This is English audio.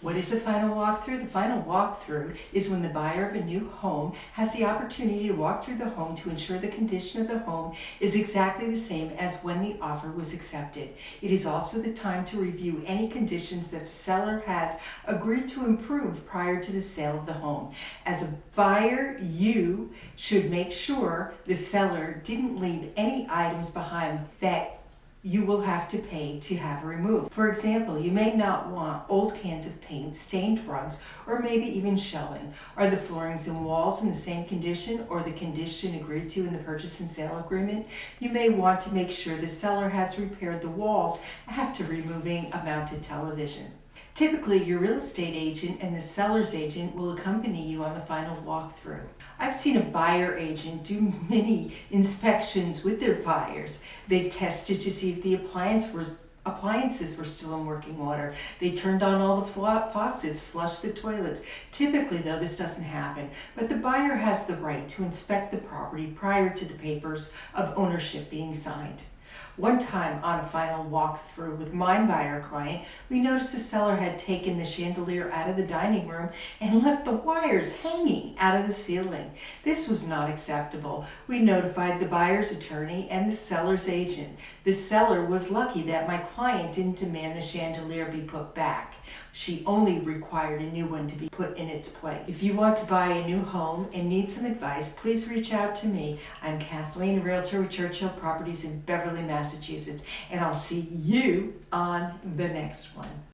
What is a final walkthrough? The final walkthrough is when the buyer of a new home has the opportunity to walk through the home to ensure the condition of the home is exactly the same as when the offer was accepted. It is also the time to review any conditions that the seller has agreed to improve prior to the sale of the home. As a buyer, you should make sure the seller didn't leave any items behind that you will have to pay to have removed. For example, you may not want old cans of paint, stained rugs, or maybe even shelving. Are the floorings and walls in the same condition or the condition agreed to in the purchase and sale agreement? You may want to make sure the seller has repaired the walls after removing a mounted television. Typically, your real estate agent and the seller's agent will accompany you on the final walkthrough. I've seen a buyer agent do many inspections with their buyers. They tested to see if the appliances were still in working order. They turned on all the faucets, flushed the toilets. Typically, though, this doesn't happen, but the buyer has the right to inspect the property prior to the papers of ownership being signed. One time on a final walkthrough with my buyer client, we noticed the seller had taken the chandelier out of the dining room and left the wires hanging out of the ceiling. This was not acceptable. We notified the buyer's attorney and the seller's agent. The seller was lucky that my client didn't demand the chandelier be put back. She only required a new one to be put in its place. If you want to buy a new home and need some advice, please reach out to me. I'm Kathleen, Realtor with Churchill Properties in Beverly, Massachusetts, and I'll see you on the next one.